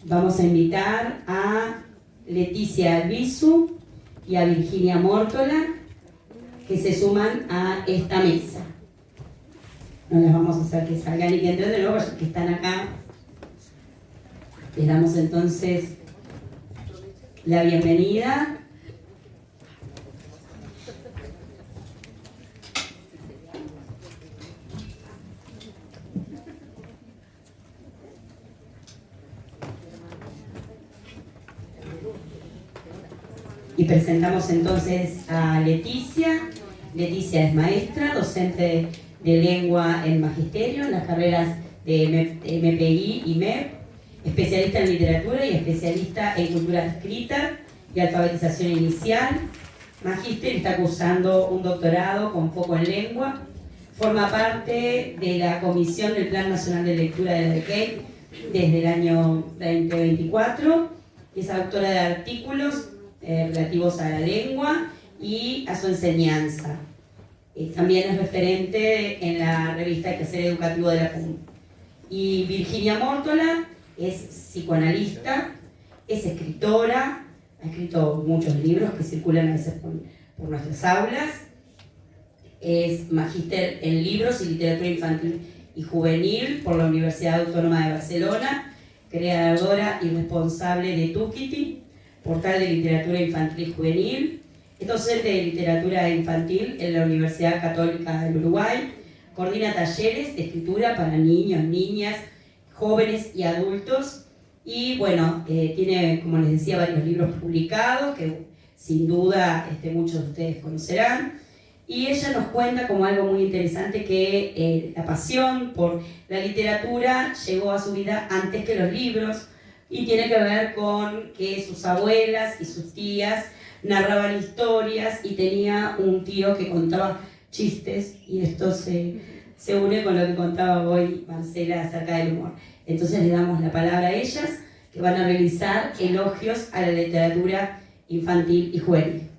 Vamos a invitar a Leticia Albizu y a Virginia Mórtola, que se suman a esta mesa. No les vamos a hacer que salgan y que entren de nuevo, ya que están acá. Les damos entonces la bienvenida. Y presentamos entonces a Leticia. Leticia es maestra, docente de lengua en magisterio en las carreras de MPI y MEP, especialista en literatura y especialista en cultura escrita y alfabetización inicial. Magíster, está cursando un doctorado con foco en lengua. Forma parte de la Comisión del Plan Nacional de Lectura de la DECEI desde el año 2024. Es autora de artículos relativos a la lengua y a su enseñanza. También es referente en la revista Quehacer Educativo de la FUN. Y Virginia Mórtola es psicoanalista, es escritora, ha escrito muchos libros que circulan a veces por nuestras aulas, es magíster en libros y literatura infantil y juvenil por la Universidad Autónoma de Barcelona, creadora y responsable de Tukiti, portal de literatura infantil y juvenil. Es docente de literatura infantil en la Universidad Católica del Uruguay. Coordina talleres de escritura para niños, niñas, jóvenes y adultos. Y bueno, tiene, como les decía, varios libros publicados que sin duda muchos de ustedes conocerán. Y ella nos cuenta como algo muy interesante que la pasión por la literatura llegó a su vida antes que los libros. Y tiene que ver con que sus abuelas y sus tías narraban historias y tenía un tío que contaba chistes, y esto se une con lo que contaba hoy Marcela acerca del humor. Entonces le damos la palabra a ellas, que van a realizar elogios a la literatura infantil y juvenil.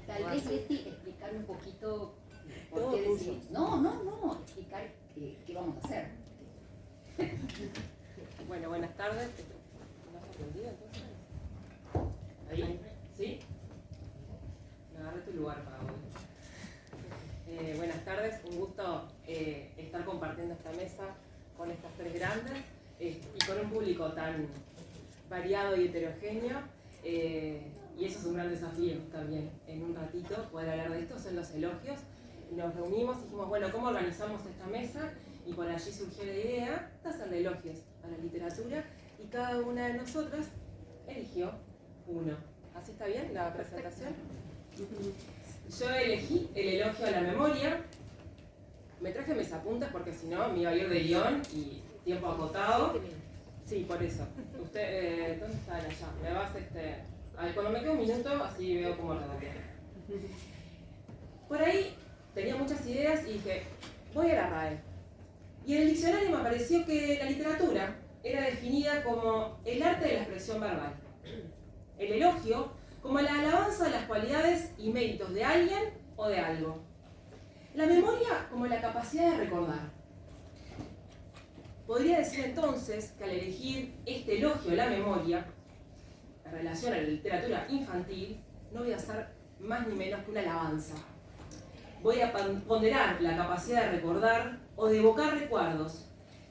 Tal vez, Leti, explicar un poquito por qué decidimos. No, explicar qué vamos a hacer. Bueno, buenas tardes. ¿No has aprendido entonces? ¿Ahí? ¿Sí? Me agarré tu lugar, Pablo. Buenas tardes, un gusto estar compartiendo esta mesa con estas tres grandes y con un público tan variado y heterogéneo. Y eso es un gran desafío también, en un ratito poder hablar de esto, son los elogios. Nos reunimos y dijimos, bueno, ¿cómo organizamos esta mesa? Y por allí surgió la idea de hacerle elogios a la literatura y cada una de nosotras eligió uno. ¿Así está bien la presentación? Yo elegí el elogio a la memoria. Me traje mis apuntes porque si no me iba a ir de guión y tiempo acotado. Sí, por eso. Usted, ¿dónde está allá? Me vas a ver, cuando me quede un minuto, así veo cómo redondear. Por ahí tenía muchas ideas y dije, voy a la RAE. Y en el diccionario me apareció que la literatura era definida como el arte de la expresión verbal. El elogio como la alabanza de las cualidades y méritos de alguien o de algo. La memoria como la capacidad de recordar. Podría decir entonces que al elegir este elogio a la memoria, en relación a la literatura infantil, no voy a hacer más ni menos que una alabanza. Voy a ponderar la capacidad de recordar o de evocar recuerdos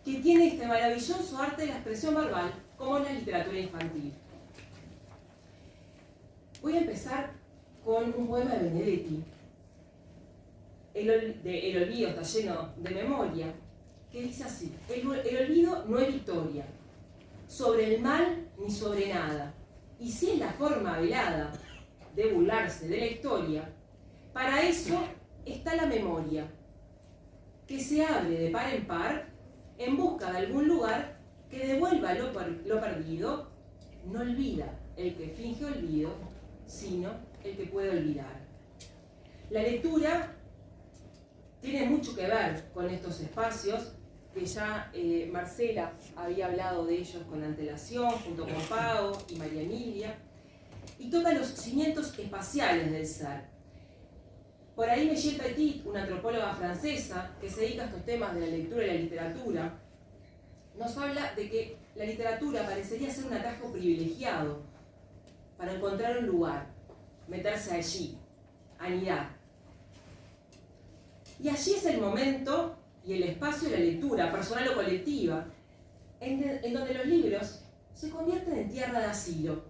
que tiene este maravilloso arte de la expresión verbal como en la literatura infantil. Voy a empezar con un poema de Benedetti. El olvido está lleno de memoria, que dice así: el olvido no es victoria, sobre el mal ni sobre nada, y si es la forma velada de burlarse de la historia, para eso está la memoria, que se abre de par en par en busca de algún lugar que devuelva lo perdido. No olvida el que finge olvido, sino el que puede olvidar. La lectura tiene mucho que ver con estos espacios, que ya Marcela había hablado de ellos con antelación, junto con Pau y María Emilia, y toca los cimientos espaciales del ser. Por ahí Michelle Petit, una antropóloga francesa que se dedica a estos temas de la lectura y la literatura, nos habla de que la literatura parecería ser un atajo privilegiado para encontrar un lugar, meterse allí, anidar. Y allí es el momento y el espacio de la lectura, personal o colectiva, en donde los libros se convierten en tierra de asilo,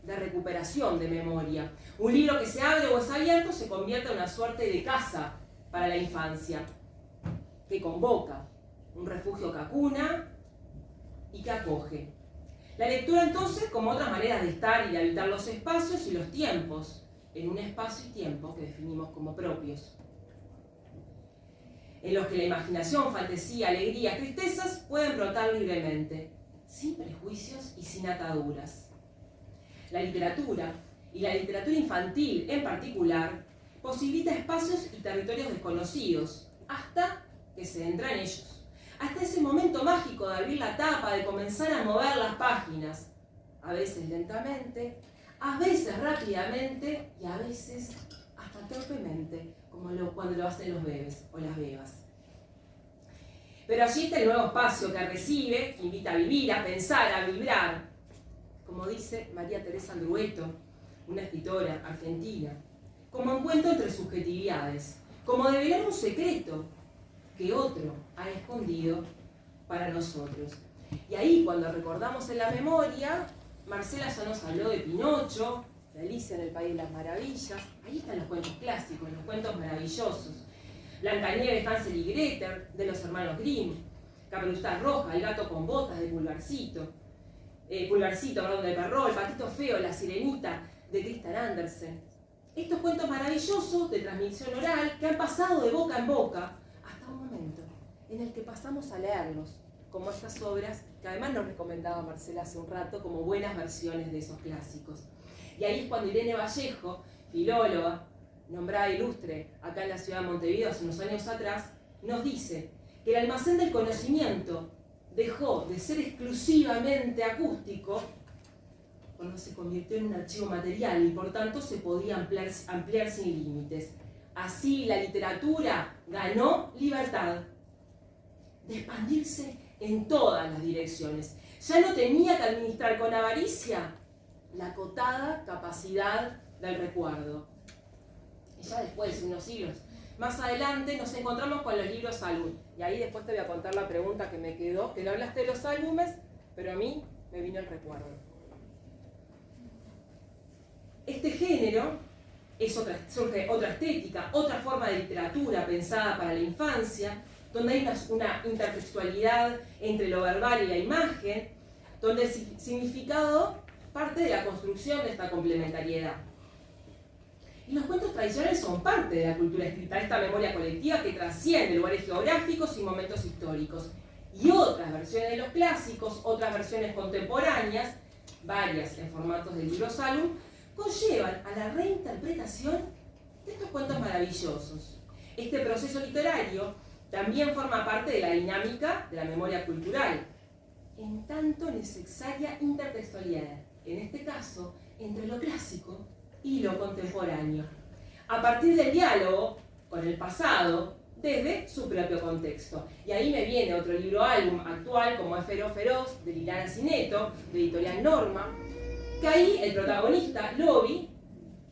de recuperación de memoria. Un libro que se abre o es abierto se convierte en una suerte de casa para la infancia, que convoca, un refugio que acuna y que acoge. La lectura entonces como otras maneras de estar y de habitar los espacios y los tiempos, en un espacio y tiempo que definimos como propios, en los que la imaginación, fantasía, alegría, tristezas pueden brotar libremente, sin prejuicios y sin ataduras. La literatura, y la literatura infantil en particular, posibilita espacios y territorios desconocidos, hasta que se entra en ellos. Hasta ese momento mágico de abrir la tapa, de comenzar a mover las páginas, a veces lentamente, a veces rápidamente y a veces hasta torpemente, como cuando lo hacen los bebés o las bebas. Pero allí está el nuevo espacio que recibe, que invita a vivir, a pensar, a vibrar, como dice María Teresa Andrueto, una escritora argentina, como encuentro entre subjetividades, como develar un secreto que otro ha escondido para nosotros. Y ahí, cuando recordamos en la memoria, Marcela ya nos habló de Pinocho, de Alicia en el País de las Maravillas. Ahí están los cuentos clásicos, los cuentos maravillosos. Blancanieves, Hansel y Gretel, de los hermanos Grimm. Caperucita Roja, El gato con botas, de Pulgarcito. De Perrault, El patito feo, La sirenita, de Christian Andersen. Estos cuentos maravillosos de transmisión oral que han pasado de boca en boca hasta un momento en el que pasamos a leerlos, como estas obras que además nos recomendaba Marcela hace un rato como buenas versiones de esos clásicos. Y ahí es cuando Irene Vallejo, filóloga, nombrada ilustre acá en la ciudad de Montevideo hace unos años atrás, nos dice que el almacén del conocimiento dejó de ser exclusivamente acústico cuando se convirtió en un archivo material y por tanto se podía ampliar sin límites. Así la literatura ganó libertad de expandirse en todas las direcciones. Ya no tenía que administrar con avaricia la acotada capacidad del recuerdo. Y ya después, unos siglos más adelante, nos encontramos con los libros álbum. Y ahí después te voy a contar la pregunta que me quedó, que no hablaste de los álbumes, pero a mí me vino el recuerdo. Este género surge otra estética, otra forma de literatura pensada para la infancia, donde hay una intertextualidad entre lo verbal y la imagen, donde el significado parte de la construcción de esta complementariedad. Y los cuentos tradicionales son parte de la cultura escrita, esta memoria colectiva que trasciende lugares geográficos y momentos históricos. Y otras versiones de los clásicos, otras versiones contemporáneas, varias en formatos de libros álbum, conllevan a la reinterpretación de estos cuentos maravillosos. Este proceso literario también forma parte de la dinámica de la memoria cultural, en tanto necesaria intertextualidad, en este caso, entre lo clásico y lo contemporáneo, a partir del diálogo con el pasado desde su propio contexto. Y ahí me viene otro libro álbum actual como Efero Feroz, de Liliana Cineto, de Editorial Norma, que ahí el protagonista, Lobi,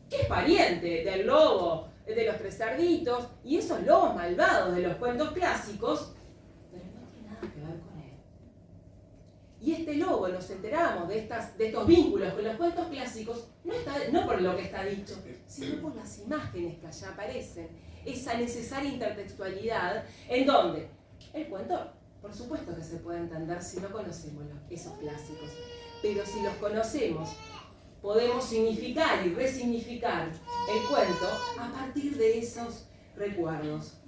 que es pariente del lobo de los tres cerditos y esos lobos malvados de los cuentos clásicos, pero no tiene nada que ver con él. Y este lobo, nos enteramos de estos vínculos con los cuentos clásicos, no por lo que está dicho, sino por las imágenes que allá aparecen, esa necesaria intertextualidad en donde el cuento, por supuesto que se puede entender si no conocemos esos clásicos, pero si los conocemos, podemos significar y resignificar el cuento a partir de esos recuerdos.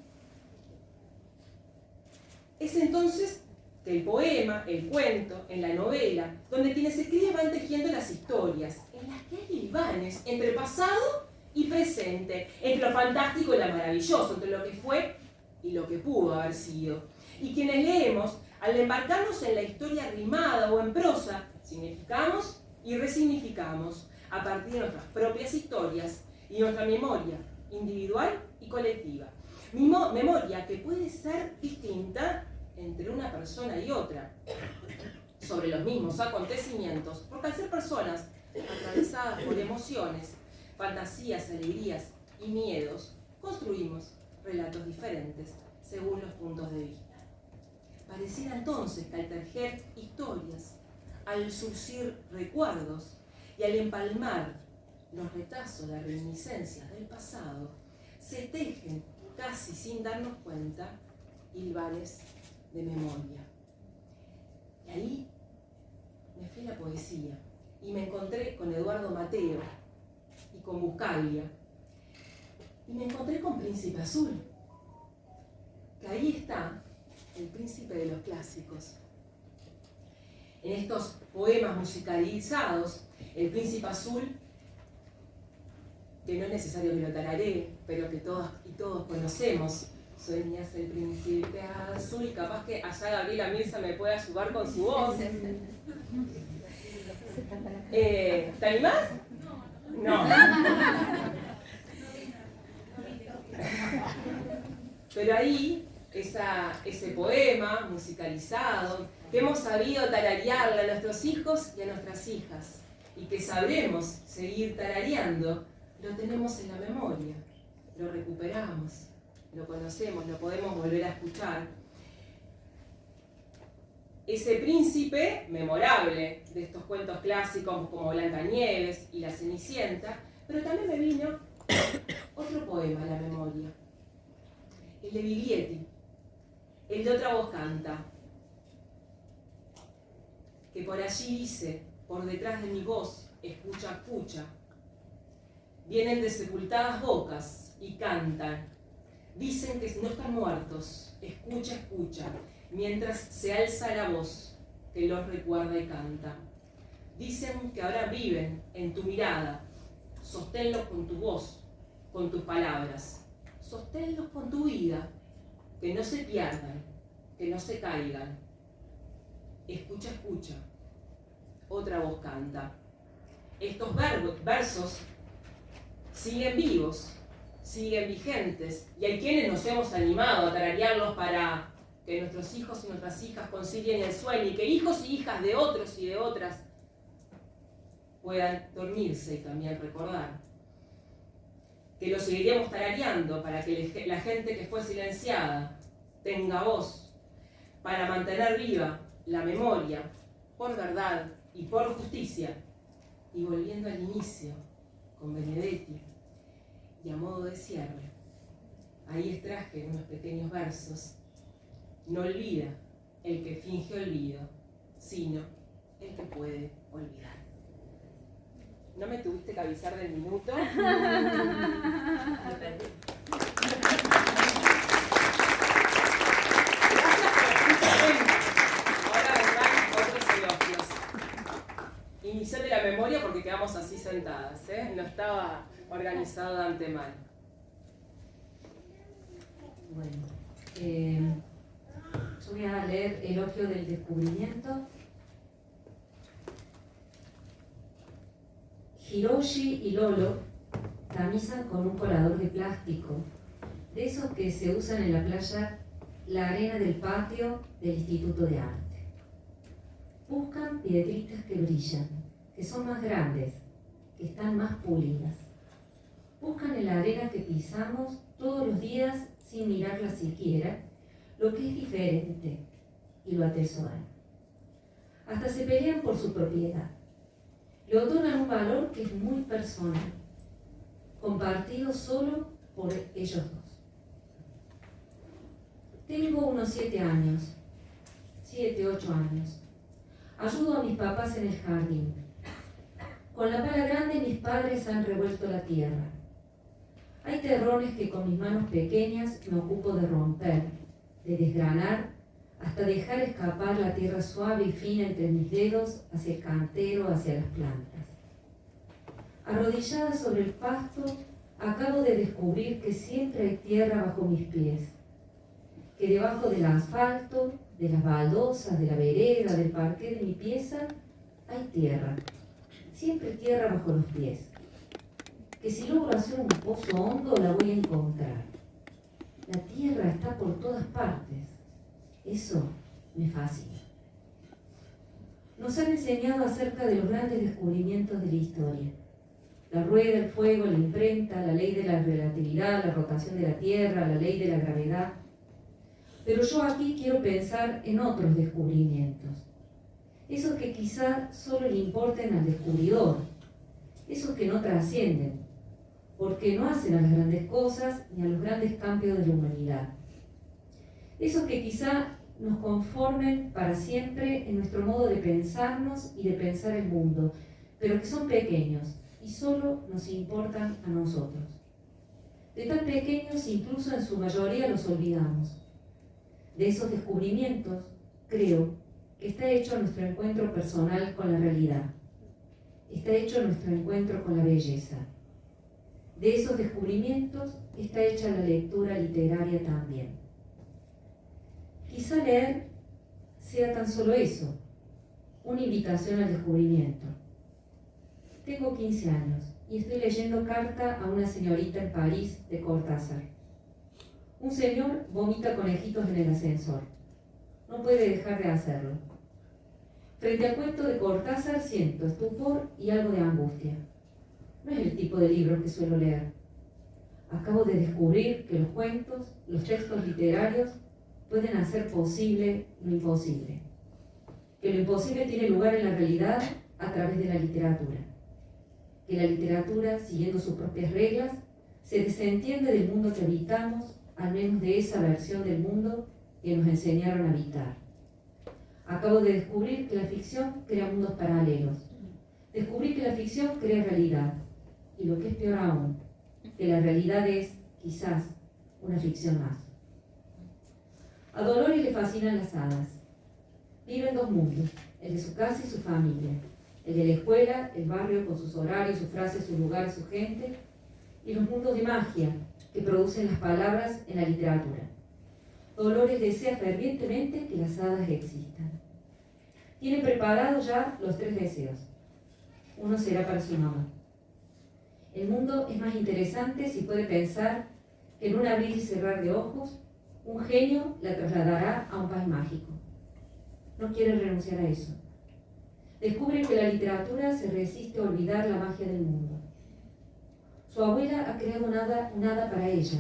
Es entonces que el poema, el cuento, en la novela, donde quienes escriben van tejiendo las historias, en las que hay hilvanes entre pasado y presente, entre lo fantástico y lo maravilloso, entre lo que fue y lo que pudo haber sido. Y quienes leemos, al embarcarnos en la historia rimada o en prosa, significamos y resignificamos a partir de nuestras propias historias y nuestra memoria individual y colectiva. Memoria que puede ser distinta entre una persona y otra, sobre los mismos acontecimientos, porque al ser personas atravesadas por emociones, fantasías, alegrías y miedos, construimos relatos diferentes según los puntos de vista. Pareciera entonces que al tejer historias, al surcir recuerdos y al empalmar los retazos, las reminiscencias del pasado, se tejen casi sin darnos cuenta hilvanes de memoria. Y ahí me fui a la poesía y me encontré con Eduardo Mateo y con Buscaglia y me encontré con Príncipe Azul, que ahí está el príncipe de los clásicos. En estos poemas musicalizados, el Príncipe Azul, que no es necesario que lo tararé, pero que todas y todos conocemos, sueñas el príncipe azul, y capaz que allá Gabriela Mirza me puede ayudar con su voz. ¿Te animás? No. Pero ahí, ese poema musicalizado, que hemos sabido tararearle a nuestros hijos y a nuestras hijas, y que sabremos seguir tarareando, lo tenemos en la memoria, lo recuperamos, lo conocemos, lo podemos volver a escuchar. Ese príncipe memorable de estos cuentos clásicos como Blancanieves y La Cenicienta, pero también me vino otro poema a la memoria, el de Biglietti, el de Otra voz canta, que por allí dice, por detrás de mi voz, escucha, escucha, vienen de sepultadas bocas y cantan, dicen que no están muertos, escucha, escucha, mientras se alza la voz que los recuerda y canta. Dicen que ahora viven en tu mirada, sosténlos con tu voz, con tus palabras, sosténlos con tu vida, que no se pierdan, que no se caigan. Escucha, escucha, otra voz canta. Estos versos siguen vivos, siguen vigentes, y hay quienes nos hemos animado a tararearlos para que nuestros hijos y nuestras hijas concilien el sueño y que hijos y hijas de otros y de otras puedan dormirse y también recordar. Que lo seguiremos tarareando para que la gente que fue silenciada tenga voz, para mantener viva la memoria por verdad y por justicia. Y volviendo al inicio, con Benedetti, y a modo de cierre, ahí extraje unos pequeños versos. No olvida el que finge olvido, sino el que puede olvidar. ¿No me tuviste que avisar del minuto? Ahora vendrán otros elogios. Inicial de la memoria porque quedamos así sentadas, ¿eh? No estaba organizado de antemano. Bueno, yo voy a leer Elogio del Descubrimiento. Hiroshi y Lolo tamizan con un colador de plástico, de esos que se usan en la playa, la arena del patio del Instituto de Arte. Buscan piedritas que brillan, que son más grandes, que están más pulidas. Buscan en la arena que pisamos todos los días sin mirarla siquiera, lo que es diferente, y lo atesoran. Hasta se pelean por su propiedad. Le otorgan un valor que es muy personal, compartido solo por ellos dos. Tengo unos 7 años, 7, 8 años. Ayudo a mis papás en el jardín. Con la pala grande mis padres han revuelto la tierra. Hay terrones que con mis manos pequeñas me ocupo de romper, de desgranar, hasta dejar escapar la tierra suave y fina entre mis dedos hacia el cantero, hacia las plantas. Arrodillada sobre el pasto, acabo de descubrir que siempre hay tierra bajo mis pies, que debajo del asfalto, de las baldosas, de la vereda, del parqué de mi pieza, hay tierra, siempre tierra bajo los pies, que si logro hacer un pozo hondo la voy a encontrar. La tierra está por todas partes. Eso me fascina. Nos han enseñado acerca de los grandes descubrimientos de la historia. La rueda, el fuego, la imprenta, la ley de la relatividad, la rotación de la Tierra, la ley de la gravedad. Pero yo aquí quiero pensar en otros descubrimientos. Esos que quizá solo le importen al descubridor. Esos que no trascienden, porque no hacen a las grandes cosas ni a los grandes cambios de la humanidad. Esos que quizá nos conformen para siempre en nuestro modo de pensarnos y de pensar el mundo, pero que son pequeños y solo nos importan a nosotros. De tan pequeños incluso en su mayoría los olvidamos. De esos descubrimientos, creo que está hecho nuestro encuentro personal con la realidad. Está hecho nuestro encuentro con la belleza. De esos descubrimientos está hecha la lectura literaria también. Quizá leer sea tan solo eso, una invitación al descubrimiento. Tengo 15 años y estoy leyendo Carta a una señorita en París de Cortázar. Un señor vomita conejitos en el ascensor. No puede dejar de hacerlo. Frente al cuento de Cortázar siento estupor y algo de angustia. No es el tipo de libro que suelo leer. Acabo de descubrir que los cuentos, los textos literarios, pueden hacer posible lo imposible. Que lo imposible tiene lugar en la realidad a través de la literatura. Que la literatura, siguiendo sus propias reglas, se desentiende del mundo que habitamos, al menos de esa versión del mundo que nos enseñaron a habitar. Acabo de descubrir que la ficción crea mundos paralelos. Descubrí que la ficción crea realidad. Y lo que es peor aún, que la realidad es, quizás, una ficción más. A Dolores le fascinan las hadas. Vive en dos mundos, el de su casa y su familia, el de la escuela, el barrio con sus horarios, sus frases, sus lugares, su gente, y los mundos de magia que producen las palabras en la literatura. Dolores desea fervientemente que las hadas existan. Tiene preparados ya los 3 deseos. Uno será para su mamá. El mundo es más interesante si puede pensar que en un abrir y cerrar de ojos, un genio la trasladará a un país mágico. No quiere renunciar a eso. Descubre que la literatura se resiste a olvidar la magia del mundo. Su abuela ha creado un hada para ella,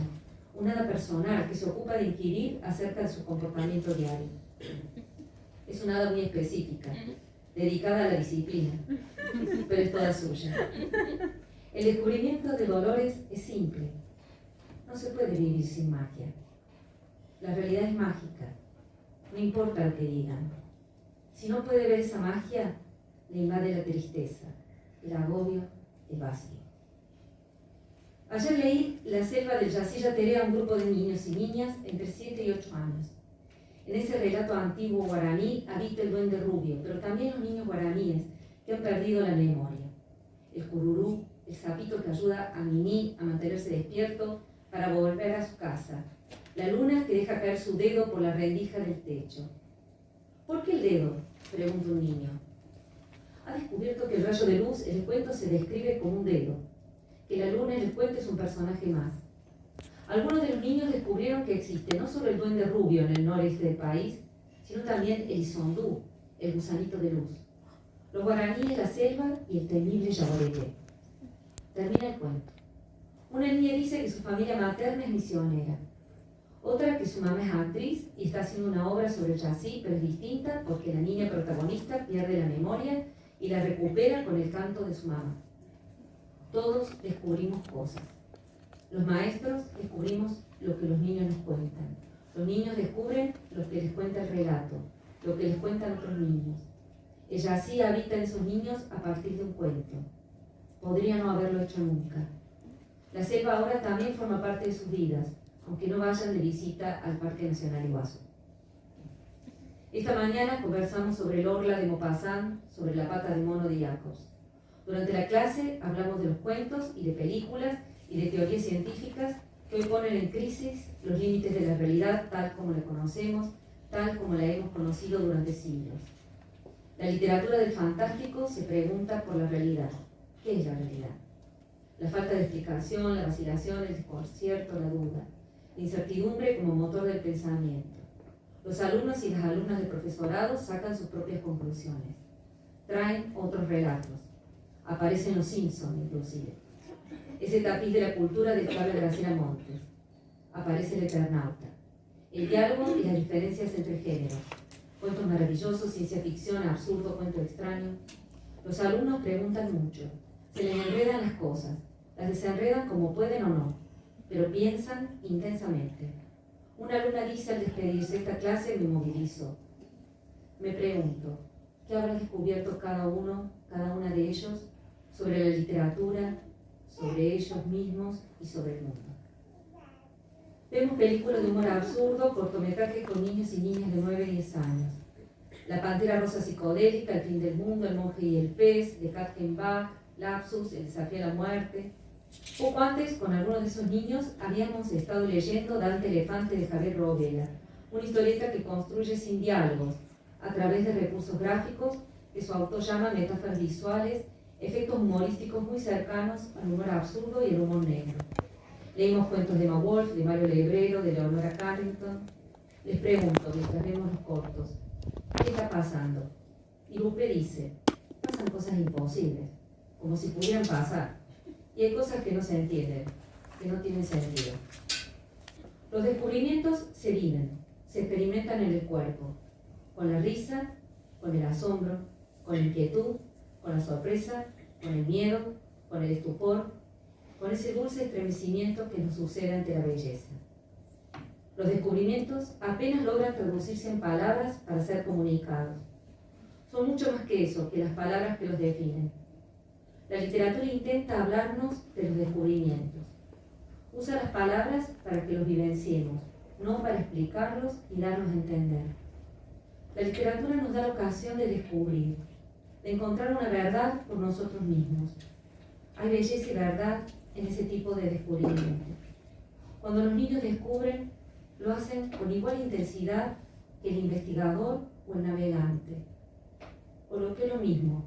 un hada personal que se ocupa de inquirir acerca de su comportamiento diario. Es una hada muy específica, dedicada a la disciplina, pero es toda suya. El descubrimiento de Dolores es simple. No se puede vivir sin magia. La realidad es mágica, no importa lo que digan. Si no puede ver esa magia, le invade la tristeza, el agobio, el vacío. Ayer leí La selva del Yacilla Teré a un grupo de niños y niñas entre 7 y 8 años. En ese relato antiguo guaraní habita el duende rubio, pero también los niños guaraníes que han perdido la memoria. El cururú, el sapito que ayuda a Mini a mantenerse despierto para volver a su casa. La luna que deja caer su dedo por la rendija del techo. ¿Por qué el dedo?, pregunta un niño. Ha descubierto que el rayo de luz en el cuento se describe como un dedo, que la luna en el cuento es un personaje más. Algunos de los niños descubrieron que existe no solo el duende rubio en el noreste del país, sino también el isondú, el gusanito de luz, los guaraníes, la selva y el temible yaguareté. Termina el cuento. Una niña dice que su familia materna es misionera. Otra que su mamá es actriz y está haciendo una obra sobre el yací, pero es distinta porque la niña protagonista pierde la memoria y la recupera con el canto de su mamá. Todos descubrimos cosas. Los maestros descubrimos lo que los niños nos cuentan. Los niños descubren lo que les cuenta el relato, lo que les cuentan otros niños. El yací habita en sus niños a partir de un cuento. Podría no haberlo hecho nunca. La selva ahora también forma parte de sus vidas, aunque no vayan de visita al Parque Nacional Iguazú. Esta mañana conversamos sobre el orla de Maupassant, sobre la pata de mono de Jacobs. Durante la clase hablamos de los cuentos y de películas y de teorías científicas que hoy ponen en crisis los límites de la realidad tal como la conocemos, tal como la hemos conocido durante siglos. La literatura del fantástico se pregunta por la realidad. ¿Qué es la realidad? la falta de explicación, la vacilación, el desconcierto, la duda, la incertidumbre como motor del pensamiento. Los alumnos y las alumnas del profesorado sacan sus propias conclusiones, traen otros relatos, aparecen los Simpson inclusive, ese tapiz de la cultura del que habla Graciela Montes, aparece el Eternauta, el diálogo y las diferencias entre géneros, cuentos maravillosos, ciencia ficción, absurdo, cuento extraño. Los alumnos preguntan mucho, se les enredan las cosas, las desenredan como pueden o no, pero piensan intensamente. Una alumna dice al despedirse: esta clase me movilizó. Me pregunto, ¿qué habrá descubierto cada uno, cada una de ellos sobre la literatura, sobre ellos mismos y sobre el mundo? Vemos películas de humor absurdo, cortometrajes con niños y niñas de 9 y 10 años. La Pantera Rosa psicodélica, El fin del mundo, El monje y el pez, de Katrin Bach, Lapsus, El desafío a la muerte. Poco antes, con algunos de esos niños, habíamos estado leyendo Dante Elefante de Javier Robela, una historieta que construye sin diálogos, a través de recursos gráficos que su autor llama metáforas visuales, efectos humorísticos muy cercanos al humor absurdo y el humor negro. Leímos cuentos de Emma Wolf, de Mario Lebrero, de Leonora Carrington. Les pregunto, mientras vemos los cortos, ¿qué está pasando? Y Lupe dice: pasan cosas imposibles, como si pudieran pasar. Y hay cosas que no se entienden, que no tienen sentido. Los descubrimientos se viven, se experimentan en el cuerpo, con la risa, con el asombro, con la inquietud, con la sorpresa, con el miedo, con el estupor, con ese dulce estremecimiento que nos sucede ante la belleza. Los descubrimientos apenas logran traducirse en palabras para ser comunicados. Son mucho más que eso, que las palabras que los definen. La literatura intenta hablarnos de los descubrimientos. Usa las palabras para que los vivenciemos, no para explicarlos y darnos a entender. La literatura nos da la ocasión de descubrir, de encontrar una verdad por nosotros mismos. Hay belleza y verdad en ese tipo de descubrimiento. Cuando los niños descubren, lo hacen con igual intensidad que el investigador o el navegante. O lo que es lo mismo,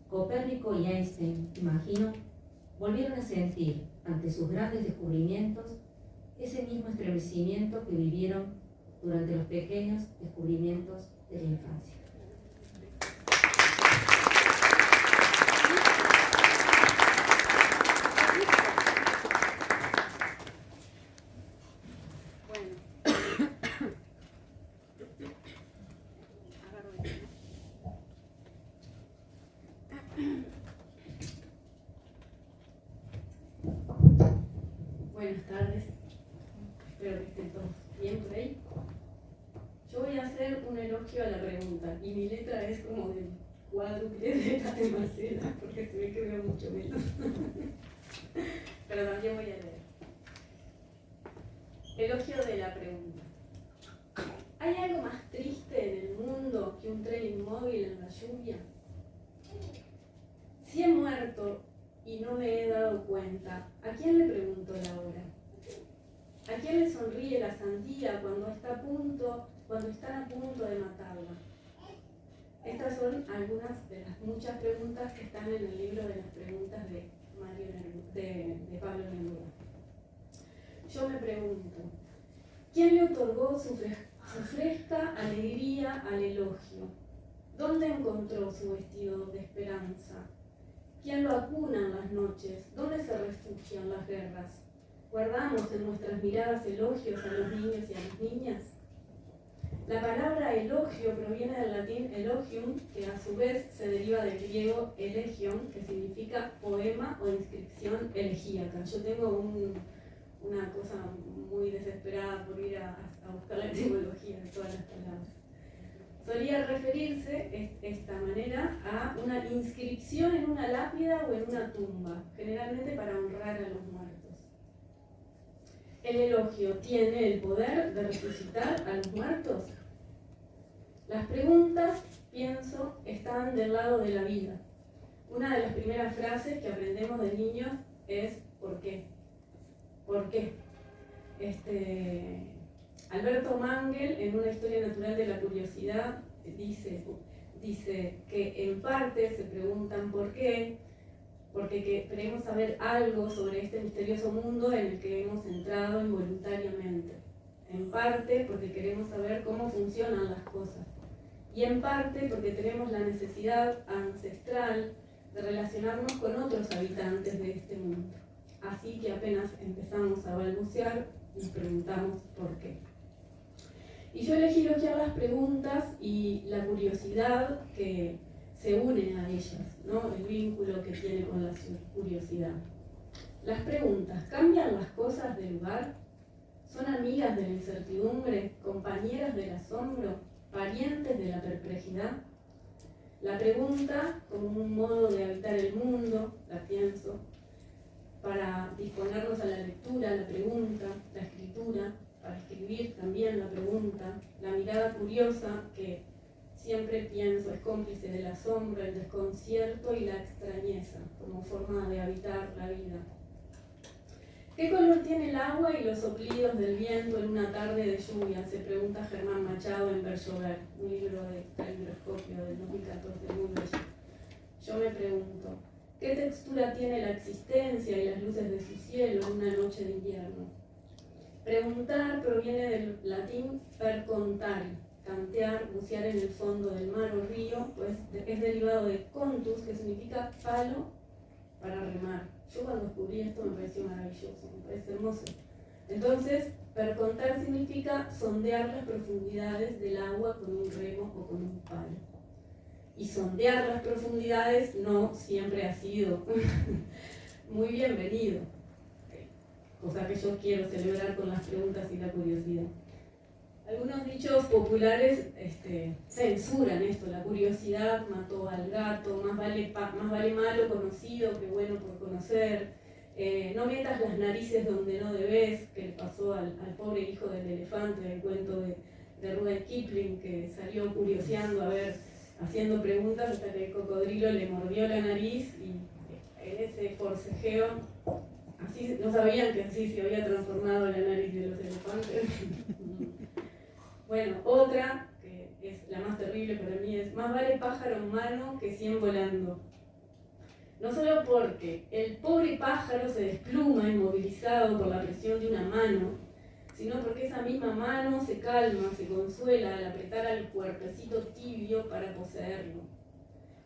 Copérnico y Einstein, imagino, volvieron a sentir, ante sus grandes descubrimientos, ese mismo estremecimiento que vivieron durante los pequeños descubrimientos de la infancia. Buenas tardes, espero que estén todos bien por ahí. Yo voy a hacer un elogio a la pregunta y mi letra es como del cuádruple de la de Marcela, porque se ve que veo mucho menos. Pero también voy a leer. Elogio de la pregunta. ¿Hay algo más triste en el mundo que un tren inmóvil en la lluvia? Si he muerto y no me he dado cuenta, ¿a quién le pregunto la hora? ¿A quién le sonríe la sandía cuando están a punto de matarla? Estas son algunas de las muchas preguntas que están en el libro de las preguntas de Pablo Neruda. Yo me pregunto, ¿quién le otorgó su fresca alegría al elogio? ¿Dónde encontró su vestido de esperanza? ¿Quién lo acuna en las noches? ¿Dónde se refugian las guerras? ¿Guardamos en nuestras miradas elogios a los niños y a las niñas? La palabra elogio proviene del latín elogium, que a su vez se deriva del griego elegion, que significa poema o inscripción elegíaca. Yo tengo una cosa muy desesperada por ir a buscar la etimología de todas las palabras. Solía referirse esta manera a una inscripción en una lápida o en una tumba, generalmente para honrar a los muertos. ¿El elogio tiene el poder de resucitar a los muertos? Las preguntas, pienso, están del lado de la vida. Una de las primeras frases que aprendemos de niños es ¿por qué? ¿Por qué? Alberto Mangel, en una historia natural de la curiosidad, dice que en parte se preguntan por qué porque queremos saber algo sobre este misterioso mundo en el que hemos entrado involuntariamente. En parte porque queremos saber cómo funcionan las cosas. Y en parte porque tenemos la necesidad ancestral de relacionarnos con otros habitantes de este mundo. Así que apenas empezamos a balbucear, nos preguntamos por qué. Y yo elegí elogiar las preguntas y la curiosidad que se unen a ellas, ¿no? El vínculo que tiene con la curiosidad. Las preguntas: ¿cambian las cosas de lugar? ¿Son amigas de la incertidumbre? ¿Compañeras del asombro? ¿Parientes de la perplejidad? La pregunta como un modo de habitar el mundo, la pienso, para disponernos a la lectura, la pregunta, la escritura, para escribir también la pregunta, la mirada curiosa que siempre pienso es cómplice del asombro, el desconcierto y la extrañeza como forma de habitar la vida. ¿Qué color tiene el agua y los soplidos del viento en una tarde de lluvia? Se pregunta Germán Machado en Ver llover, un libro de caligroscopio del 2014, muy bello. Yo me pregunto, ¿qué textura tiene la existencia y las luces de su cielo en una noche de invierno? Preguntar proviene del latín per contare, tantear, bucear en el fondo del mar o río, pues es derivado de contus, que significa palo para remar. Yo cuando descubrí esto me pareció maravilloso, me parece hermoso. Entonces, percontar significa sondear las profundidades del agua con un remo o con un palo. Y sondear las profundidades no siempre ha sido muy bienvenido, cosa que yo quiero celebrar con las preguntas y la curiosidad. Algunos dichos populares censuran esto: la curiosidad mató al gato, más vale malo conocido que bueno por conocer, no metas las narices donde no debes, que le pasó al pobre hijo del elefante del cuento de Rudyard Kipling, que salió curioseando haciendo preguntas hasta que el cocodrilo le mordió la nariz y en ese forcejeo, así no sabían que así se había transformado la nariz de los elefantes. Bueno, otra, que es la más terrible para mí, es: más vale pájaro en mano que 100 volando. No solo porque el pobre pájaro se despluma inmovilizado por la presión de una mano, sino porque esa misma mano se calma, se consuela al apretar al cuerpecito tibio para poseerlo.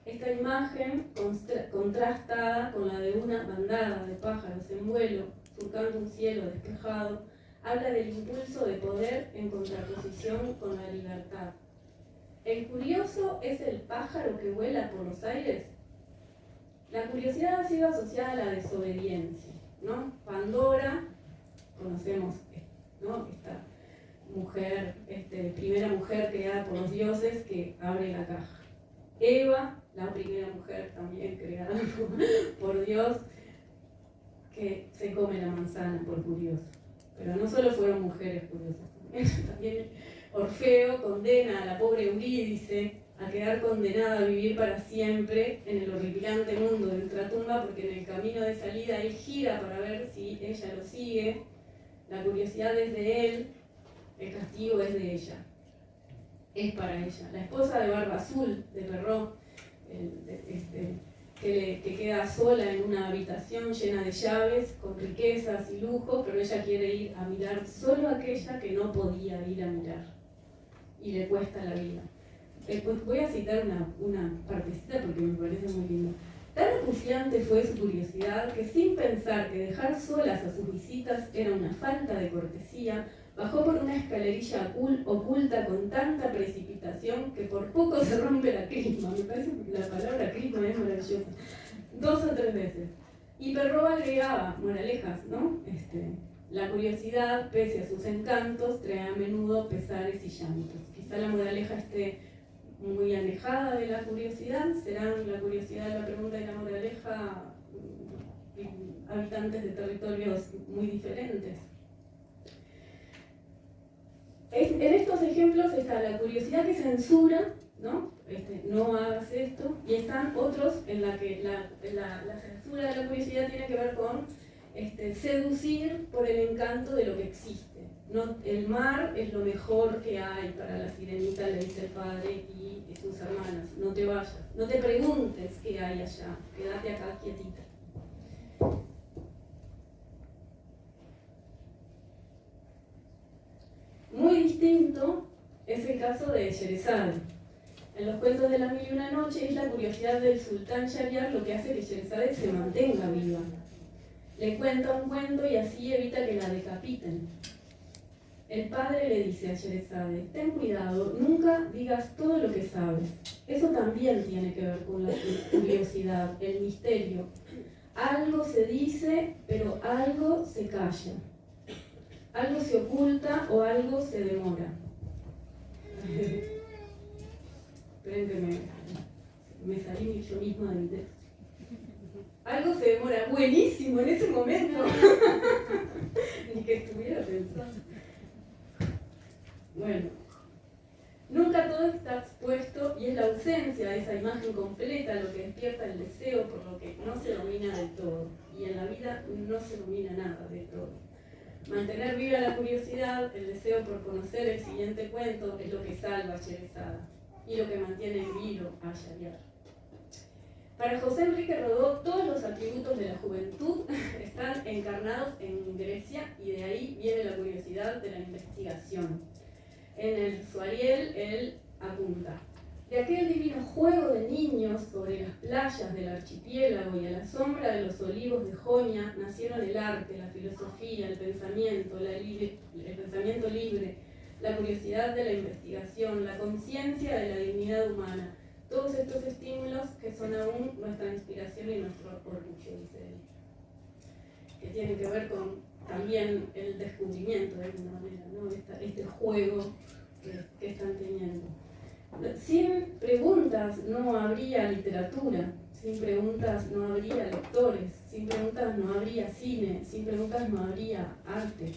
Esta imagen contrastada con la de una bandada de pájaros en vuelo, surcando un cielo despejado, habla del impulso de poder en contraposición con la libertad. ¿El curioso es el pájaro que vuela por los aires? La curiosidad ha sido asociada a la desobediencia, ¿no? Pandora, conocemos, ¿no?, esta mujer, primera mujer creada por los dioses que abre la caja. Eva, la primera mujer también creada por Dios, que se come la manzana por curioso. Pero no solo fueron mujeres curiosas, también Orfeo condena a la pobre Eurídice a quedar condenada a vivir para siempre en el horripilante mundo de ultratumba, porque en el camino de salida él gira para ver si ella lo sigue. La curiosidad es de él, el castigo es de ella, es para ella. La esposa de Barba Azul, de Perrault, que queda sola en una habitación llena de llaves, con riquezas y lujos, pero ella quiere ir a mirar solo aquella que no podía ir a mirar, y le cuesta la vida. Pues voy a citar una partecita porque me parece muy lindo. Tan acuciante fue su curiosidad que, sin pensar que dejar solas a sus visitas era una falta de cortesía, bajó por una escalerilla oculta con tanta precipitación que por poco se rompe la crisma. Me parece que la palabra crisma es maravillosa. 2 o 3 veces. Y Perrault agregaba moralejas, ¿no? La curiosidad, pese a sus encantos, trae a menudo pesares y llantos. Quizá la moraleja esté muy alejada de la curiosidad. ¿Serán la curiosidad, la pregunta y la moraleja habitantes de territorios muy diferentes? En estos ejemplos está la curiosidad que censura, ¿no? No hagas esto, y están otros en la que la censura de la curiosidad tiene que ver con seducir por el encanto de lo que existe. No, el mar es lo mejor que hay para la sirenita, le dice el padre y sus hermanas. No te vayas, no te preguntes qué hay allá, quédate acá quietita. es el caso de Sherezade. En los cuentos de las mil y una noches es la curiosidad del sultán Shahriar lo que hace que Sherezade se mantenga viva. Le cuenta un cuento y así evita que la decapiten. El padre le dice a Sherezade: ten cuidado, nunca digas todo lo que sabes. Eso también tiene que ver con la curiosidad, el misterio. Algo se dice, pero algo se calla. Algo se oculta o algo se demora. Esperen que me salí yo misma del texto. Algo se demora. Buenísimo en ese momento. Ni que estuviera pensando. Bueno, nunca todo está expuesto y es la ausencia de esa imagen completa lo que despierta el deseo por lo que no se domina del todo. Y en la vida no se domina nada de todo. Mantener viva la curiosidad, el deseo por conocer el siguiente cuento es lo que salva a Sherezade y lo que mantiene vivo a Shahriar. Para José Enrique Rodó, todos los atributos de la juventud están encarnados en Grecia y de ahí viene la curiosidad de la investigación. En el Su Ariel, él apunta: de aquel divino juego de niños sobre las playas del archipiélago y a la sombra de los olivos de Jonia nacieron el arte, la filosofía, el pensamiento libre, la curiosidad de la investigación, la conciencia de la dignidad humana. Todos estos estímulos que son aún nuestra inspiración y nuestro orgullo, dice él. Que tienen que ver con también el descubrimiento de alguna manera, ¿no? Este juego que están teniendo. Sin preguntas no habría literatura, sin preguntas no habría lectores, sin preguntas no habría cine, sin preguntas no habría arte.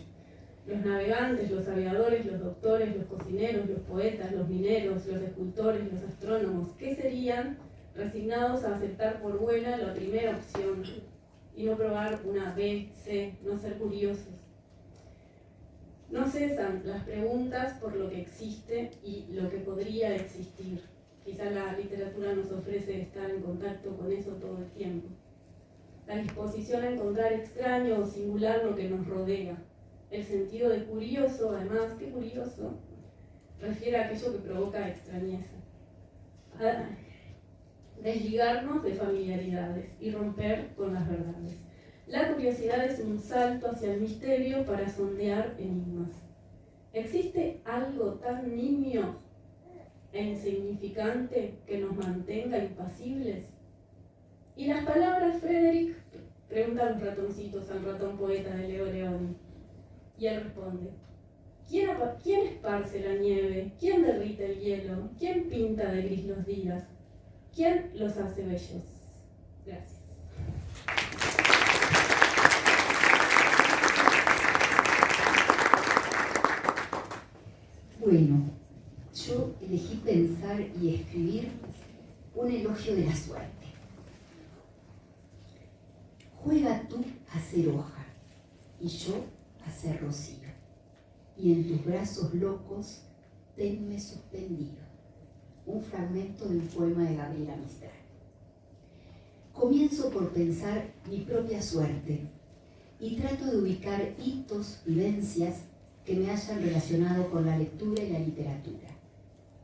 Los navegantes, los aviadores, los doctores, los cocineros, los poetas, los mineros, los escultores, los astrónomos, ¿qué serían resignados a aceptar por buena la primera opción y no probar una B, C, no ser curiosos? No cesan las preguntas por lo que existe y lo que podría existir. Quizá la literatura nos ofrece estar en contacto con eso todo el tiempo. La disposición a encontrar extraño o singular lo que nos rodea. El sentido de curioso, además, qué curioso, refiere a aquello que provoca extrañeza. A desligarnos de familiaridades y romper con las verdades. La curiosidad es un salto hacia el misterio para sondear enigmas. ¿Existe algo tan nimio e insignificante que nos mantenga impasibles? ¿Y las palabras, Frederick? Preguntan los ratoncitos al ratón poeta de Leo Leoni. Y él responde: ¿Quién esparce la nieve? ¿Quién derrite el hielo? ¿Quién pinta de gris los días? ¿Quién los hace bellos? Gracias. Bueno, yo elegí pensar y escribir un elogio de la suerte. Juega tú a ser hoja y yo a ser rocío, y en tus brazos locos tenme suspendido. Un fragmento de un poema de Gabriela Mistral. Comienzo por pensar mi propia suerte y trato de ubicar hitos, vivencias que me hayan relacionado con la lectura y la literatura,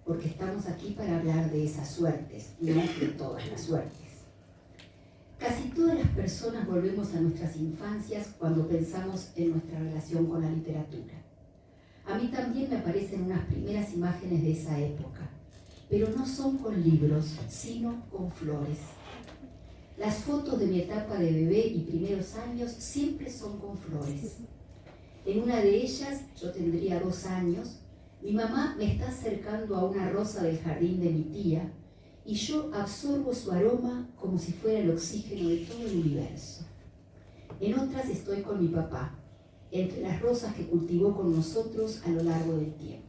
porque estamos aquí para hablar de esas suertes, no de todas las suertes. Casi todas las personas volvemos a nuestras infancias cuando pensamos en nuestra relación con la literatura. A mí también me aparecen unas primeras imágenes de esa época, pero no son con libros, sino con flores. Las fotos de mi etapa de bebé y primeros años siempre son con flores. En una de ellas, yo tendría 2 años, mi mamá me está acercando a una rosa del jardín de mi tía y yo absorbo su aroma como si fuera el oxígeno de todo el universo. En otras estoy con mi papá, entre las rosas que cultivó con nosotros a lo largo del tiempo.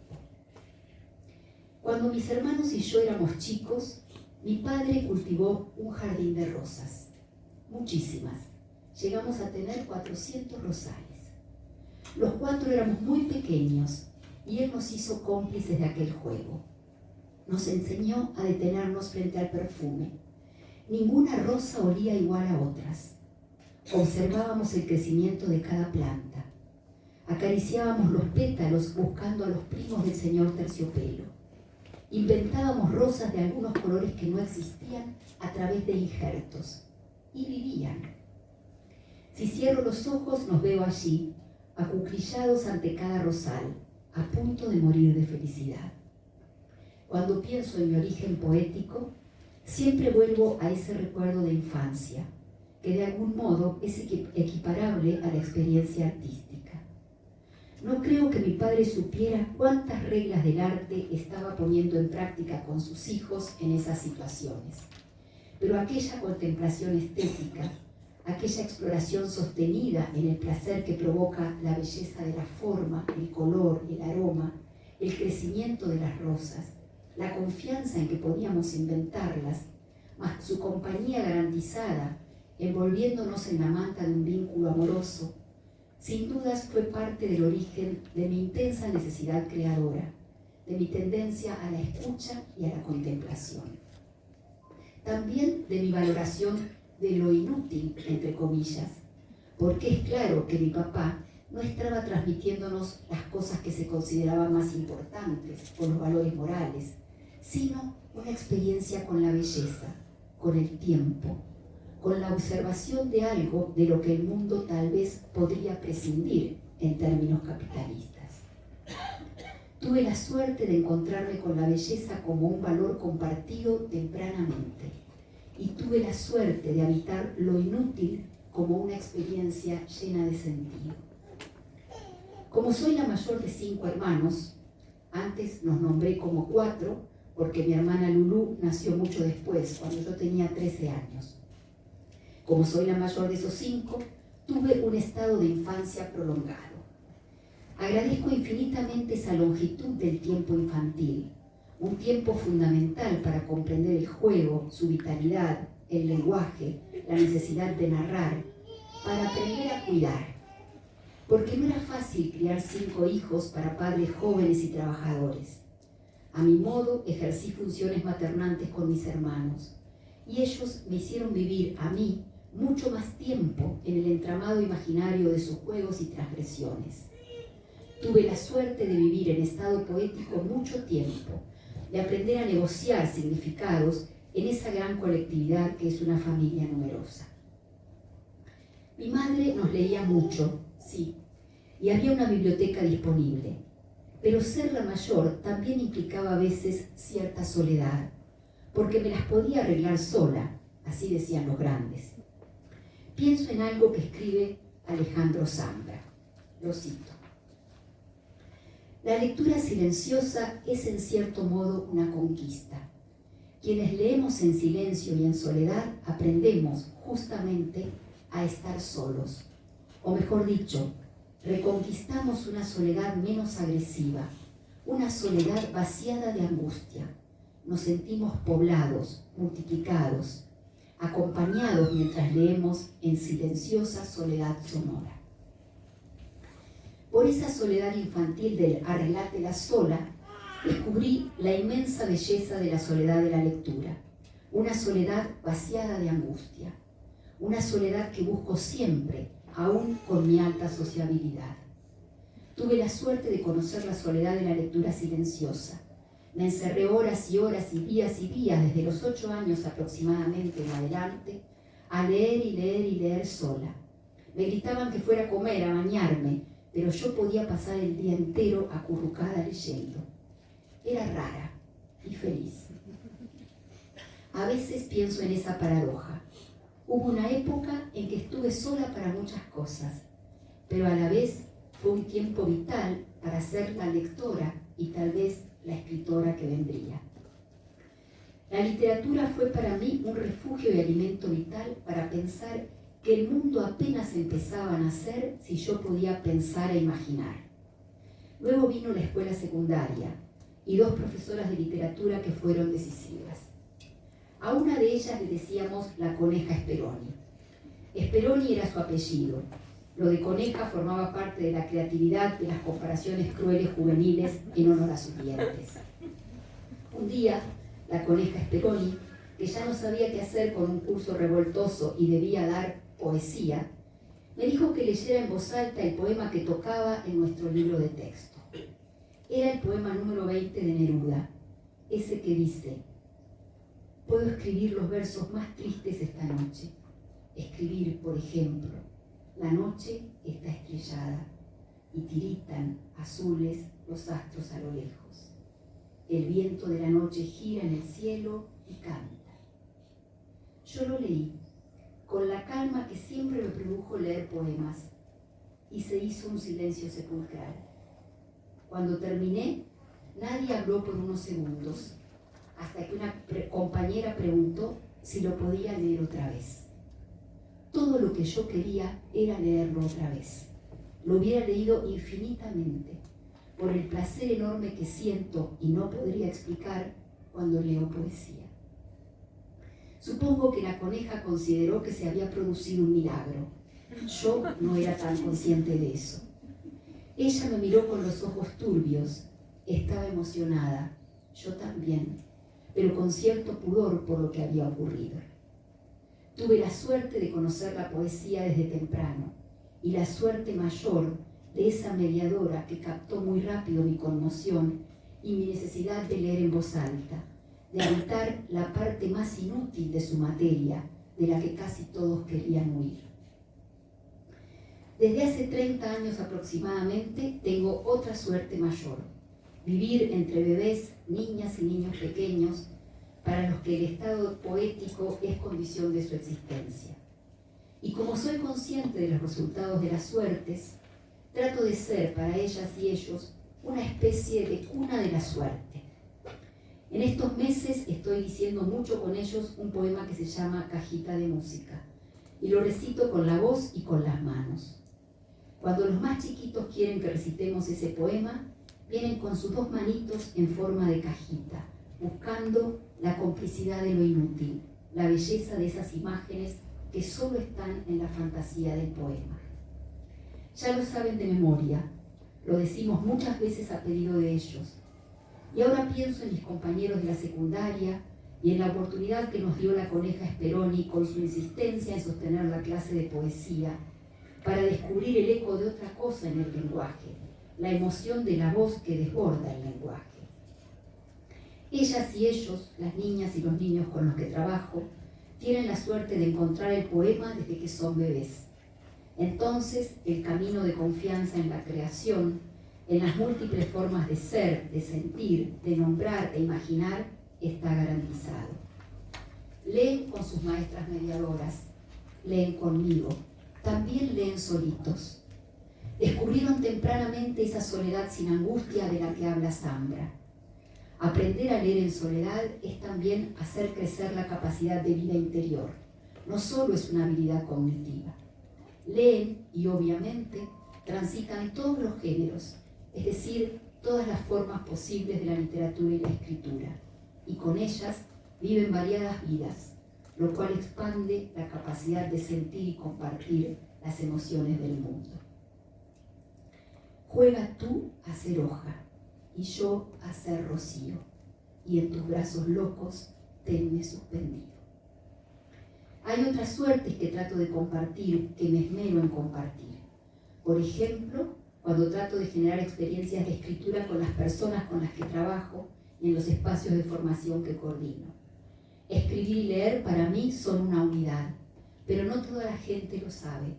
Cuando mis hermanos y yo éramos chicos, mi padre cultivó un jardín de rosas, muchísimas. Llegamos a tener 400 rosales. Los 4 éramos muy pequeños y él nos hizo cómplices de aquel juego. Nos enseñó a detenernos frente al perfume. Ninguna rosa olía igual a otras. Observábamos el crecimiento de cada planta. Acariciábamos los pétalos buscando a los primos del señor Terciopelo. Inventábamos rosas de algunos colores que no existían a través de injertos. Y vivían. Si cierro los ojos, nos veo allí, acuclillados ante cada rosal, a punto de morir de felicidad. Cuando pienso en mi origen poético, siempre vuelvo a ese recuerdo de infancia, que de algún modo es equiparable a la experiencia artística. No creo que mi padre supiera cuántas reglas del arte estaba poniendo en práctica con sus hijos en esas situaciones, pero aquella contemplación estética, aquella exploración sostenida en el placer que provoca la belleza de la forma, el color, el aroma, el crecimiento de las rosas, la confianza en que podíamos inventarlas, más su compañía garantizada, envolviéndonos en la manta de un vínculo amoroso, sin dudas fue parte del origen de mi intensa necesidad creadora, de mi tendencia a la escucha y a la contemplación. También de mi valoración de lo inútil, entre comillas, porque es claro que mi papá no estaba transmitiéndonos las cosas que se consideraban más importantes o los valores morales, sino una experiencia con la belleza, con el tiempo, con la observación de algo de lo que el mundo tal vez podría prescindir en términos capitalistas. Tuve la suerte de encontrarme con la belleza como un valor compartido tempranamente y tuve la suerte de habitar lo inútil como una experiencia llena de sentido. Como soy la mayor de 5 hermanos, antes nos nombré como 4 porque mi hermana Lulú nació mucho después, cuando yo tenía 13 años. Como soy la mayor de esos 5, tuve un estado de infancia prolongado. Agradezco infinitamente esa longitud del tiempo infantil, un tiempo fundamental para comprender el juego, su vitalidad, el lenguaje, la necesidad de narrar, para aprender a cuidar. Porque no era fácil criar 5 hijos para padres jóvenes y trabajadores. A mi modo ejercí funciones maternantes con mis hermanos, y ellos me hicieron vivir a mí mucho más tiempo en el entramado imaginario de sus juegos y transgresiones. Tuve la suerte de vivir en estado poético mucho tiempo, de aprender a negociar significados en esa gran colectividad que es una familia numerosa. Mi madre nos leía mucho, sí, y había una biblioteca disponible, pero ser la mayor también implicaba a veces cierta soledad, porque me las podía arreglar sola, así decían los grandes. Pienso en algo que escribe Alejandro Zambra, lo cito. La lectura silenciosa es en cierto modo una conquista. Quienes leemos en silencio y en soledad aprendemos justamente a estar solos, o mejor dicho, reconquistamos una soledad menos agresiva, una soledad vaciada de angustia. Nos sentimos poblados, multiplicados, acompañados mientras leemos en silenciosa soledad sonora. Por esa soledad infantil del arreglátela sola, descubrí la inmensa belleza de la soledad de la lectura, una soledad vaciada de angustia, una soledad que busco siempre, aún con mi alta sociabilidad. Tuve la suerte de conocer la soledad de la lectura silenciosa. Me encerré horas y horas y días desde los 8 años aproximadamente en adelante, a leer y leer y leer sola. Me gritaban que fuera a comer, a bañarme, pero yo podía pasar el día entero acurrucada leyendo. Era rara y feliz. A veces pienso en esa paradoja. Hubo una época en que estuve sola para muchas cosas, pero a la vez fue un tiempo vital para ser la lectora y tal vez la escritora que vendría. La literatura fue para mí un refugio y alimento vital para pensar que el mundo apenas empezaba a nacer si yo podía pensar e imaginar. Luego vino la escuela secundaria y 2 profesoras de literatura que fueron decisivas. A una de ellas le decíamos la coneja Speroni. Speroni era su apellido. Lo de coneja formaba parte de la creatividad de las comparaciones crueles juveniles en honor a sus dientes. Un día, la coneja Speroni, que ya no sabía qué hacer con un curso revoltoso y debía dar poesía, me dijo que leyera en voz alta el poema que tocaba en nuestro libro de texto. Era el poema número 20 de Neruda, ese que dice: puedo escribir los versos más tristes esta noche. Escribir, por ejemplo: la noche está estrellada y tiritan azules los astros a lo lejos. El viento de la noche gira en el cielo y canta. Yo lo leí con la calma que siempre me produjo leer poemas, y se hizo un silencio sepulcral. Cuando terminé, nadie habló por unos segundos, hasta que una compañera preguntó si lo podía leer otra vez. Todo lo que yo quería era leerlo otra vez. Lo hubiera leído infinitamente, por el placer enorme que siento y no podría explicar cuando leo poesía. Supongo que la coneja consideró que se había producido un milagro. Yo no era tan consciente de eso. Ella me miró con los ojos turbios. Estaba emocionada, yo también, pero con cierto pudor por lo que había ocurrido. Tuve la suerte de conocer la poesía desde temprano, y la suerte mayor de esa mediadora que captó muy rápido mi conmoción y mi necesidad de leer en voz alta, de habitar la parte más inútil de su materia, de la que casi todos querían huir. Desde hace 30 años aproximadamente tengo otra suerte mayor: vivir entre bebés, niñas y niños pequeños, para los que el estado poético es condición de su existencia. Y como soy consciente de los resultados de las suertes, trato de ser para ellas y ellos una especie de cuna de la suerte. En estos meses estoy diciendo mucho con ellos un poema que se llama Cajita de Música, y lo recito con la voz y con las manos. Cuando los más chiquitos quieren que recitemos ese poema, vienen con sus dos manitos en forma de cajita, buscando la complicidad de lo inútil, la belleza de esas imágenes que solo están en la fantasía del poema. Ya lo saben de memoria, lo decimos muchas veces a pedido de ellos. Y ahora pienso en mis compañeros de la secundaria y en la oportunidad que nos dio la coneja Speroni con su insistencia en sostener la clase de poesía para descubrir el eco de otra cosa en el lenguaje, la emoción de la voz que desborda el lenguaje. Ellas y ellos, las niñas y los niños con los que trabajo, tienen la suerte de encontrar el poema desde que son bebés. Entonces, el camino de confianza en la creación, en las múltiples formas de ser, de sentir, de nombrar e imaginar, está garantizado. Leen con sus maestras mediadoras, leen conmigo, también leen solitos. Descubrieron tempranamente esa soledad sin angustia de la que habla Zambra. Aprender a leer en soledad es también hacer crecer la capacidad de vida interior. No solo es una habilidad cognitiva. Leen y obviamente transitan todos los géneros, es decir, todas las formas posibles de la literatura y la escritura, y con ellas viven variadas vidas, lo cual expande la capacidad de sentir y compartir las emociones del mundo. Juega tú a ser hoja, y yo a ser rocío, y en tus brazos locos tenme suspendido. Hay otras suertes que trato de compartir, que me esmero en compartir. Por ejemplo, cuando trato de generar experiencias de escritura con las personas con las que trabajo y en los espacios de formación que coordino. Escribir y leer para mí son una unidad, pero no toda la gente lo sabe.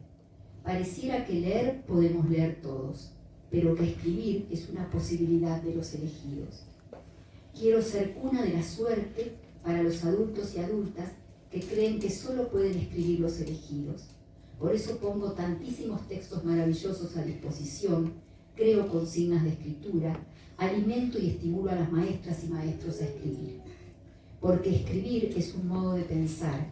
Pareciera que leer podemos leer todos, pero que escribir es una posibilidad de los elegidos. Quiero ser cuna de la suerte para los adultos y adultas que creen que solo pueden escribir los elegidos. Por eso pongo tantísimos textos maravillosos a disposición, creo consignas de escritura, alimento y estimulo a las maestras y maestros a escribir. Porque escribir es un modo de pensar,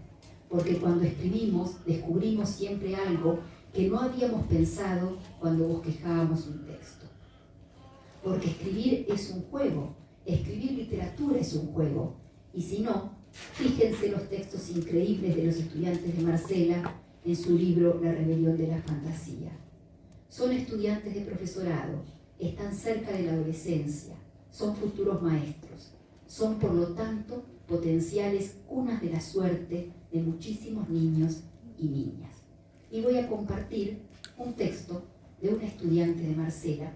porque cuando escribimos descubrimos siempre algo que no habíamos pensado cuando bosquejábamos un texto. Porque escribir es un juego, escribir literatura es un juego, y si no, fíjense los textos increíbles de los estudiantes de Marcela en su libro La rebelión de la fantasía. Son estudiantes de profesorado, están cerca de la adolescencia, son futuros maestros, son por lo tanto potenciales cunas de la suerte de muchísimos niños y niñas. y voy a compartir un texto de una estudiante de Marsella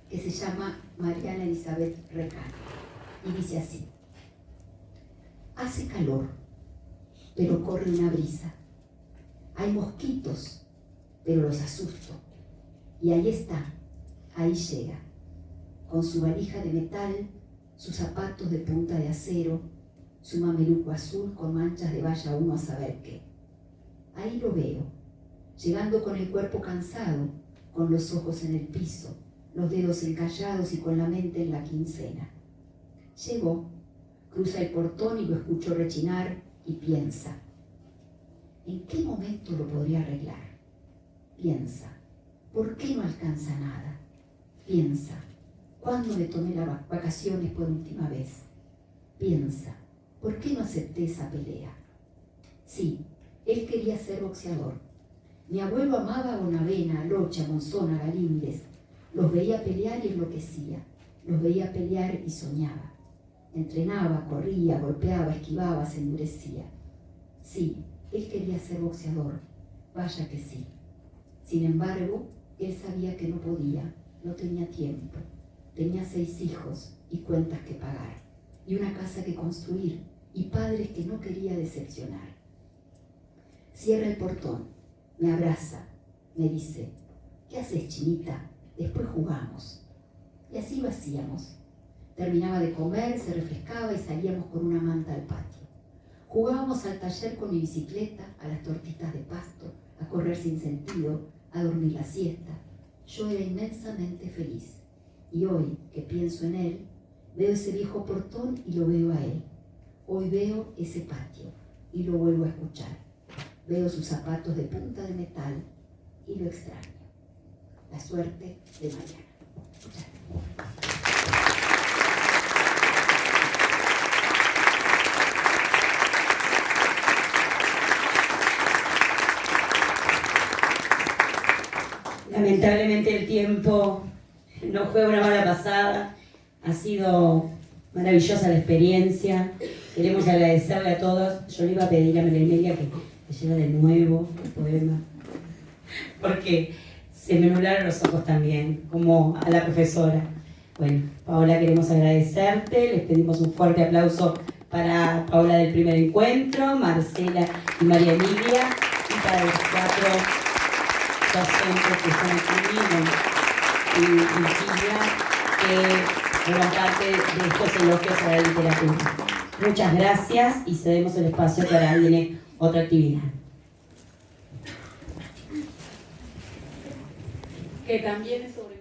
que se llama Mariana Elizabeth Recano, y dice así: hace calor, pero corre una brisa. Hay mosquitos, pero los asusto. Y ahí está, ahí llega, con su valija de metal, sus zapatos de punta de acero, su mameluco azul con manchas de vaya uno a saber qué. Ahí lo veo, llegando con el cuerpo cansado, con los ojos en el piso, los dedos encallados y con la mente en la quincena. Llegó, cruza el portón y lo escucho rechinar y piensa: ¿en qué momento lo podría arreglar? Piensa: ¿por qué no alcanza nada? Piensa: ¿cuándo me tomé las vacaciones por última vez? Piensa: ¿por qué no acepté esa pelea? Sí, él quería ser boxeador. Mi abuelo amaba a Bonavena, a Locha, a Monzón, a Galíndez. Los veía pelear y enloquecía. Los veía pelear y soñaba. Entrenaba, corría, golpeaba, esquivaba, se endurecía. Sí, él quería ser boxeador. Vaya que sí. Sin embargo, él sabía que no podía, no tenía tiempo. Tenía 6 hijos y cuentas que pagar, y una casa que construir, y padres que no quería decepcionar. Cierra el portón, me abraza, me dice: ¿qué haces, chinita? Después jugamos. Y así lo hacíamos. Terminaba de comer, se refrescaba y salíamos con una manta al patio. Jugábamos al taller con mi bicicleta, a las tortitas de pasto, a correr sin sentido, a dormir la siesta. Yo era inmensamente feliz. Y hoy que pienso en él, veo ese viejo portón y lo veo a él. Hoy veo ese patio y lo vuelvo a escuchar. Veo sus zapatos de punta de metal y lo extraño. La suerte de Mariana. Lamentablemente el tiempo no fue una mala pasada, ha sido maravillosa la experiencia. Queremos agradecerle a todos. Yo le iba a pedir a Melia que leyera de nuevo el poema, porque se me nublaron los ojos también, como a la profesora. Bueno, Paola, queremos agradecerte, les pedimos un fuerte aplauso para Paola del primer encuentro, Marcela y María Emilia, y para los 4 docentes que están aquí, y Silvia, que forman parte de estos elogios a la literatura. Muchas gracias y cedemos el espacio para viene otra actividad. Que también es sobre